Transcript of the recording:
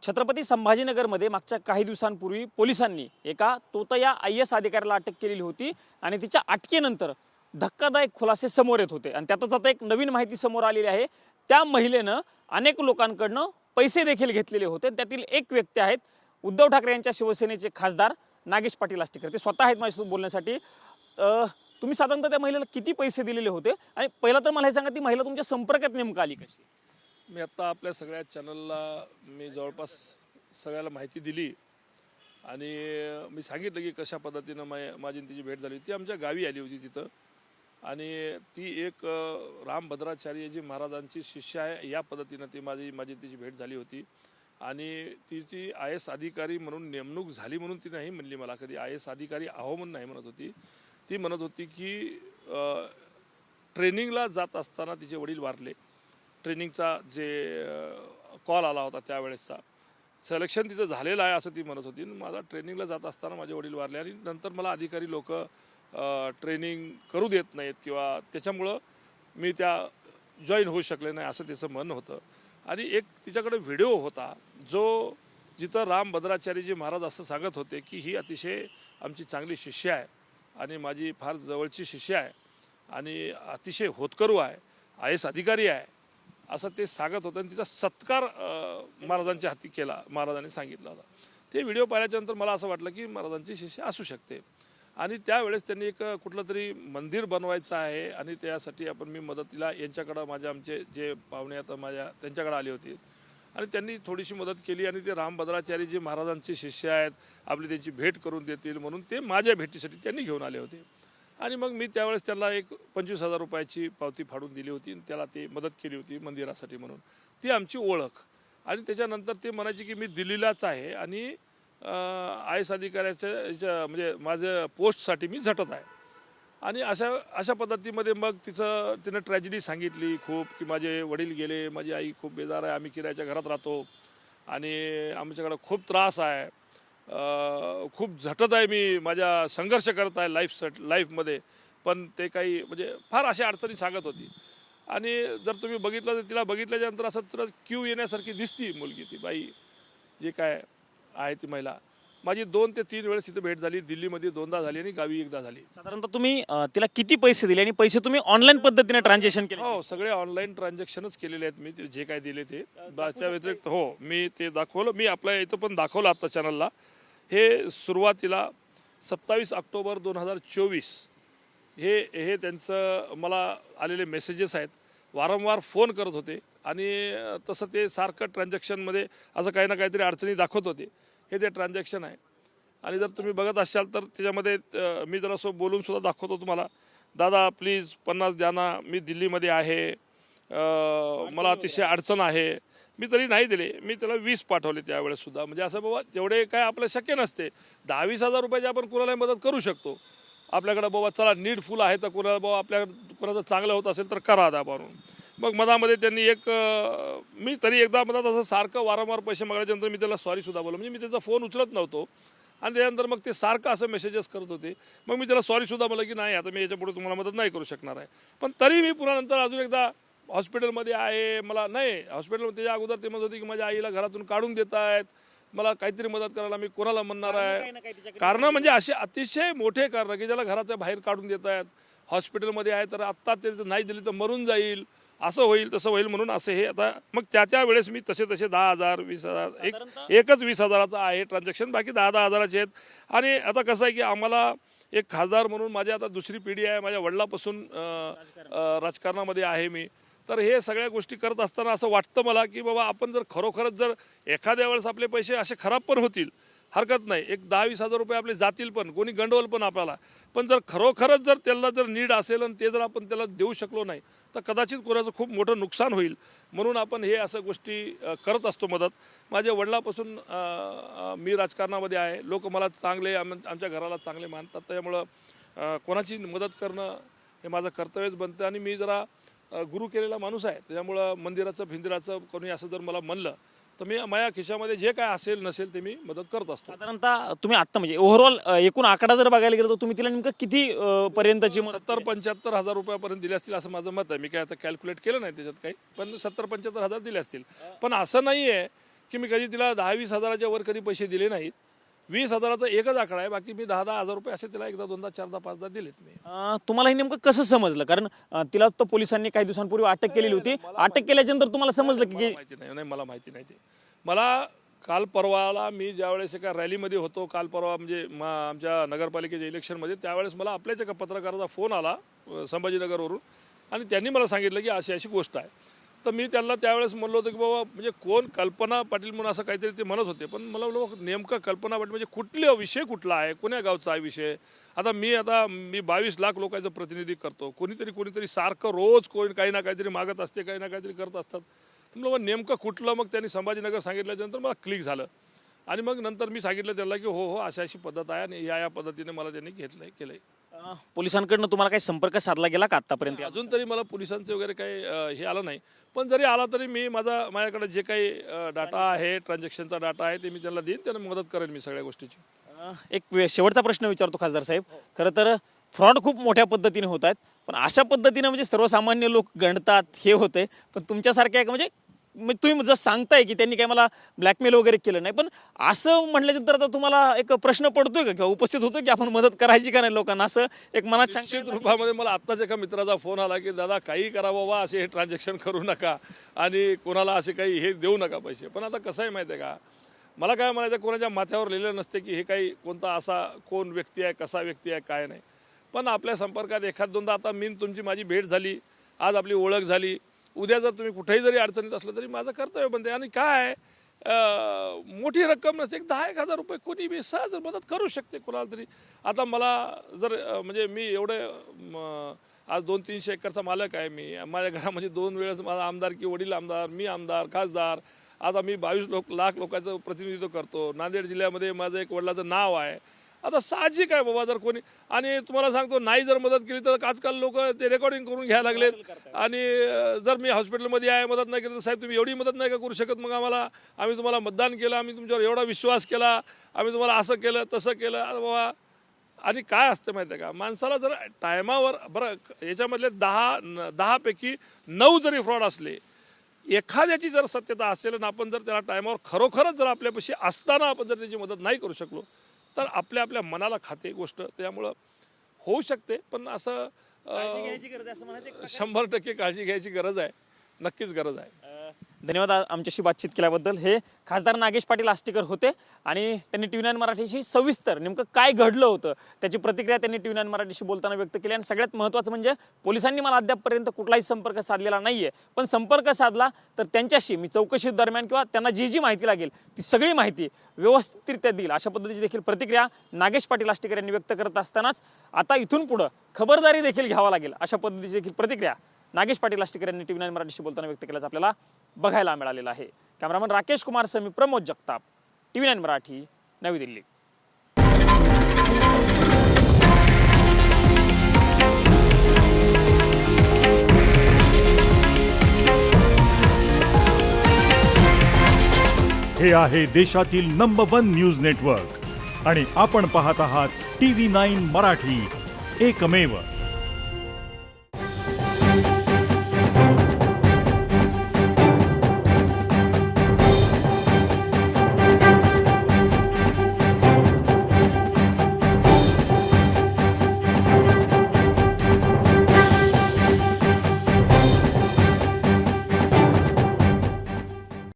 छत्रपती संभाजीनगरमध्ये मागच्या काही दिवसांपूर्वी पोलिसांनी एका तोतया IAS अधिकाऱ्याला अटक केलेली होती आणि तिच्या अटकेनंतर धक्कादायक खुलासे समोर येत होते आणि त्यातच आता एक नवीन माहिती समोर आलेली आहे। त्या महिलेनं अनेक लोकांकडनं पैसे देखील घेतलेले होते। त्यातील एक व्यक्ती आहेत उद्धव ठाकरे यांच्या शिवसेनेचे खासदार नागेश पाटील आष्टीकर। ते स्वतः आहेत माझ्यासोबत बोलण्यासाठी। तुम्ही साधारणतः त्या महिलेला किती पैसे दिलेले होते आणि पहिला तर मला हे सांगा ती महिला तुमच्या संपर्कात नेमकं आली कशी? मी आत्ता आपल्या सगळ्या चॅनलला मी जवळपास सगळ्याला माहिती दिली आणि मी सांगितलं की कशा पद्धतीनं माझी तिची भेट झाली। ती आमच्या गावी आली होती तिथं आणि ती एक रामभद्राचार्यजी महाराजांची शिष्य आहे या पद्धतीनं ती माझी तिची भेट झाली होती आणि तिची IAS अधिकारी म्हणून नेमणूक झाली म्हणून ती नाही म्हणली मला, कधी IAS अधिकारी आहो म्हणून नाही म्हणत होती। ती म्हणत होती की ट्रेनिंगला जात असताना तिचे वडील वारले। ट्रेनिंगचा जे कॉल आला होता त्यावेळेसचा सिलेक्शन तिचं झालेलं आहे असं ती म्हणत होती। मला ट्रेनिंगला जात असताना माझे वडील वारले आणि नंतर मला अधिकारी लोक ट्रेनिंग करू देत नाहीत किंवा त्याच्यामुळं मी त्या जॉईन होऊ शकले नाही असं तिचं म्हणणं होतं। आणि एक तिच्याकडे व्हिडिओ होता जिथं रामभद्राचार्यजी महाराज असं सांगत होते की ही अतिशय आमची चांगली शिष्य आहे आणि माझी फार जवळची शिष्य आहे आणि अतिशय होतकरू आहे, IAS अधिकारी आहे असं ते सांगत होतं आणि तिचा सत्कार महाराजांच्या हाती केला, महाराजांनी सांगितलं होता। ते व्हिडिओ पाहिल्याच्यानंतर मला असं वाटलं की महाराजांची शिष्य असू शकते आणि त्यावेळेस त्यांनी एक कुठलं तरी मंदिर बनवायचं आहे आणि त्यासाठी मी मदतीला यांच्याकडं आमचे जे पाहुणे आता त्यांच्याकडे आले होते आणि त्यांनी थोडीशी मदत केली आणि ते रामभद्राचार्यजी महाराजांचे शिष्य आहेत, आपली त्यांची भेट करून देतील म्हणून ते माझ्या भेटीसाठी त्यांनी घेऊन आले होते आणि मग मी त्यावेळेस त्याला एक 25,000 रुपयाची पावती फाडून दिली होती आणि त्याला ते मदत केली होती मंदिरासाठी म्हणून। ती आमची ओळख आणि त्याच्यानंतर ते म्हणायचे की मी दिल्लीलाच आहे आणि IAS अधिकाऱ्याच्या म्हणजे माझ्या पोस्टसाठी मी झटत आहे आणि अशा पद्धतीमध्ये मग तिनं ट्रॅजेडी सांगितली खूप की माझे वडील गेले, माझी आई खूप बेजार आहे, आम्ही किरायाच्या घरात राहतो आणि आमच्याकडं खूप त्रास आहे, खूप झटत आहे, मी माझ्या संघर्ष करत आहे लाईफमध्ये, पण ते काही म्हणजे फार अशा अडचणी सांगत होती। आणि जर तुम्ही बघितलं तर तिला बघितल्याच्यानंतर असं तुला क्यू येण्यासारखी दिसती मुलगी, ती बाई जे काय आहे ती महिला। माझी 2 ते 3 वेळेस तिथे भेट झाली, दिल्लीमध्ये 2दा झाली आणि गावी 1दा झाली। साधारणतः तुम्ही तिला किती पैसे दिले आणि पैसे तुम्ही ऑनलाईन पद्धतीने ट्रान्झॅक्शन केले? हो, सगळे ऑनलाईन ट्रान्झॅक्शनच केलेले आहेत मी, जे काय दिले ते। त्याच्या व्यतिरिक्त हो मी ते दाखवलं, मी आपल्या इथं पण दाखवलं आता चॅनलला। हे सुरुवातीला 27 ऑक्टोबर 2024 हे त्यांचं मला आलेले मेसेजेस आहेत, वारंवार फोन करत होते आणि तसं ते सारखं ट्रान्झॅक्शनमध्ये असं काही ना काहीतरी अडचणी दाखवत होते। हे ते ट्रान्झॅक्शन आहे आणि जर तुम्ही बघत असाल तर त्याच्यामध्ये मी जरा असं बोलून सुद्धा दाखवतो तुम्हाला। दादा प्लीज 50 द्या ना, मी दिल्लीमध्ये आहे, मला अतिशय अडचण आहे। मी तरी नाही दिले, मी त्याला 20 पाठवले त्यावेळेससुद्धा। म्हणजे असं बाबा तेवढे काय आपलं शक्य नसते, 10-20 हजार रुपयाची आपण कोणालाही मदत करू शकतो। आपल्याकडं बाबा चला नीडफुल आहे तर कोणाला बाबा कोणाचं चांगलं होत असेल तर करा द्या म्हणून। मग मधामध्ये त्यांनी मी तरी एकदा मधात असं सारखं वारंवार पैसे मागल्याच्यानंतर मी त्याला सॉरीसुद्धा बोललो, म्हणजे मी त्याचा फोन उचलत नव्हतो आणि त्यानंतर मग ते सारखं असं मेसेजेस करत होते। मग मी त्याला सॉरीसुद्धा बोललो की नाही आता मी याच्यापुढे तुम्हाला मदत नाही करू शकणार आहे। पण तरी मी पुन्हा नंतर अजून एकदा हॉस्पिटलमध्ये आहे, मला नाही हॉस्पिटलमध्ये त्याच्या अगोदर ते म्हणत होते की माझ्या आईला घरातून काढून देत आहेत, मला काहीतरी मदत करायला मी कोणाला म्हणणार आहे। कारणं म्हणजे असे अतिशय मोठे कारणं की ज्याला घराच्या बाहेर काढून देत आहेत, हॉस्पिटलमध्ये आहे तर आत्ता ते नाही दिले तर मरून जाईल, असं होईल तसं होईल म्हणून असं हे आता मग त्या वेळेस मी तसे 10,000 20,000 एकच 20,000चं आहे ट्रान्झॅक्शन, बाकी 10-10 हजाराचे आहेत। आणि आता कसं आहे की आम्हाला एक खासदार म्हणून माझी आता दुसरी पिढी आहे, माझ्या वडिलापासून राजकारणामध्ये आहे मी, तर हे सगळ्या गोष्टी करत असताना असं वाटतं मला की बाबा आपण जर खरोखरच जर एखाद्या वेळेस आपले पैसे असे खराब पण होतील, हरकत नाही, एक 10-20 हजार रुपये आपले जातील पण, कोणी गंडवल पण आपल्याला, पण जर खरोखरच जर त्याला जर नीड असेल आणि ते जर आपण त्याला देऊ शकलो नाही तर कदाचित कोणाचं खूप मोठं नुकसान होईल। म्हणून आपण हे असं गोष्टी करत असतो मदत। माझ्या वडिलापासून मी राजकारणामध्ये आहे, लोक मला चांगले आमच्या घराला चांगले मानतात, त्यामुळं कोणाची मदत करणं हे माझं कर्तव्यच बनतं आणि मी जरा गुरु केलेला माणूस आहे, त्याच्यामुळं मंदिराचं भिंदिराचं कोणी असं जर मला म्हणलं तर मी माझ्या खिशामध्ये जे काय असेल नसेल ते मी मदत करत असतो। साधारणतः तुम्ही आत्ता म्हणजे ओव्हरऑल एकूण आकडा जर बघायला गेलो तर तुम्ही तिला नेमकं किती पर्यंतची 70-75 हजार रुपयापर्यंत दिले असतील असं माझं मत आहे। मी काय आता कॅल्क्युलेट केलं नाही त्याच्यात काही, पण 70-75 हजार दिले असतील। पण असं नाही आहे की मी कधी तिला 10-20 हजाराच्या वर कधी पैसे दिले नाहीत. 20,000चा एकच आकडा आहे, बाकी मी 10-10 हजार रुपये असे तिला एकदा दोनदा चारदा पाचदा दिलेत मी. तुम्हाला हे नेमकं कसं समजलं? कारण तिला तर पोलिसांनी काही दिवसांपूर्वी अटक केलेली होती. अटक केल्याच्यानंतर तुम्हाला समजलं की मला माहिती नाही, मला माहिती नाही ते. मला काल परवाला मी ज्यावेळेस एका रॅलीमध्ये होतो, काल परवा म्हणजे आमच्या नगरपालिकेच्या इलेक्शनमध्ये, त्यावेळेस मला आपल्याच एका पत्रकाराचा फोन आला संभाजीनगरवरून, आणि त्यांनी मला सांगितलं की अशी अशी गोष्ट आहे. तर मी त्यांना त्यावेळेस म्हणलं होतं की बाबा म्हणजे कोण कल्पना पाटील म्हणून असं काहीतरी ते म्हणत होते, पण मला म्हणलं नेमकं कल्पना पाटील म्हणजे कुठला विषय कुठला आहे, कोण्या गावचा आहे विषय. आता मी 22 लाख लोकांचं प्रतिनिधी करतो, कोणीतरी सारखं रोज कोणी काही ना काहीतरी मागत असते, काही ना काहीतरी करत असतात. तर मग नेमकं कुठलं, मग त्यांनी संभाजीनगर सांगितल्यानंतर मला क्लिक झालं, आणि मग नंतर मी सांगितलं त्याला की हो अशी अशी पद्धत आहे, आणि या पद्धतीने मला त्यांनी केलंय. पोलिसांकडनं तुम्हाला काही संपर्क साधला गेला का आतापर्यंत? अजून तरी मला पोलिसांचे वगैरे काही हे आलं नाही, पण जरी आला तरी मी माझ्याकडे जे काही डाटा आहे, ट्रान्झॅक्शनचा डाटा आहे, ते मी त्यांना देईन, त्यांना मदत करेन मी सगळ्या गोष्टीची. एक शेवटचा प्रश्न विचारतो खासदार साहेब. खरं तर फ्रॉड खूप मोठ्या पद्धतीने होत आहेत, पण अशा पद्धतीने म्हणजे सर्वसामान्य लोक गणतात हे होते, पण तुमच्यासारख्या म्हणजे तुम्ही जसं सांगताय की त्यांनी काय मला ब्लॅकमेल वगैरे केलं नाही, पण असं म्हटल्यानंतर आता तुम्हाला एक प्रश्न पडतोय का किंवा उपस्थित होतो की आपण मदत करायची का नाही लोकांना, असं एक मनात निश्चित रूपामध्ये मला आत्ताच एका मित्राचा फोन आला की दादा काही करा बाबा, असे हे ट्रान्झॅक्शन करू नका आणि कोणाला असे काही हे देऊ नका पैसे. पण आता कसं आहे माहिती आहे का, मला काय म्हणायचं, कोणाच्या माथ्यावर लिहिलं नसते की हे काही कोणता असा कोण व्यक्ती आहे, कसा व्यक्ती आहे, काय नाही. पण आपल्या संपर्कात एखाद दोनदा आता तुमची माझी भेट झाली, आज आपली ओळख झाली, उद्या जर तुम्ही कुठेही जरी अडचणीत असलं तरी माझं कर्तव्य बनते. आणि काय मोठी रक्कम नसते, 10-1,000 रुपये कोणी बी सहज मदत करू शकते कोणाला तरी. आता मला जर म्हणजे मी एवढे आज 200-300 एकरचा मालक आहे मी. माझ्या घरामध्ये 2 वेळेस माझा आमदार की वडील आमदार, मी आमदार, खासदार. आता मी 22 लाख लोकांचं प्रतिनिधित्व करतो. नांदेड जिल्ह्यामध्ये माझं एक वडिलाचं नाव आहे. आता साहजिक आहे बाबा, जर कोणी, आणि तुम्हाला सांगतो नाही जर मदत केली तर आजकाल लोक ते रेकॉर्डिंग करून घ्यायला लागलेत. आणि जर मी हॉस्पिटलमध्ये आहे, मदत नाही केली तर साहेब तुम्ही एवढी मदत नाही का करू शकत मग आम्हाला, आम्ही तुम्हाला मतदान केलं, आम्ही तुमच्यावर एवढा विश्वास केला, आम्ही तुम्हाला असं केलं तसं केलं. अरे बाबा, आणि काय असतं माहिती आहे का, माणसाला जर टायमावर, बरं याच्यामधले 10 पैकी 9 जरी फ्रॉड असले, एखाद्याची जर सत्यता असेल आणि आपण जर त्याला टायमावर खरोखरच जर आपल्यापाशी असताना आपण जर त्याची मदत नाही करू शकलो तर आपल्या मनाला खाते गोष्ट. त्यामुळं होऊ शकते, पण असं 100% काळजी घ्यायची गरज आहे, नक्कीच गरज आहे. धन्यवाद आमच्याशी बातचीत केल्याबद्दल. हे खासदार नागेश पाटील आष्टीकर होते, आणि त्यांनी TV9 मराठीशी सविस्तर नेमकं काय घडलं होतं त्याची प्रतिक्रिया त्यांनी TV9 मराठीशी बोलताना व्यक्त केली. आणि सगळ्यात महत्त्वाचं म्हणजे पोलिसांनी मला अद्यापपर्यंत कुठलाही संपर्क साधलेला नाही आहे, पण संपर्क साधला तर त्यांच्याशी मी चौकशी दरम्यान किंवा त्यांना जी माहिती लागेल ती सगळी माहिती व्यवस्थितरित्या देईल, अशा पद्धतीची देखील प्रतिक्रिया नागेश पाटील आष्टीकर यांनी व्यक्त करत असतानाच आता इथून पुढं खबरदारी देखील घ्यावा लागेल, अशा पद्धतीची देखील प्रतिक्रिया नागेश पाटील आष्टीकर यांनी TV9 मराठीशी बोलताना व्यक्त केल्याचं आपल्याला बघायला मिळालेलं आहे. कॅमेरामन राकेश कुमार सह मी प्रमोद जगताप, TV9 मराठी, नवी दिल्ली. हे आहे देशातील नंबर 1 न्यूज नेटवर्क, आणि आपण पाहत आहात TV9 मराठी, एकमेव.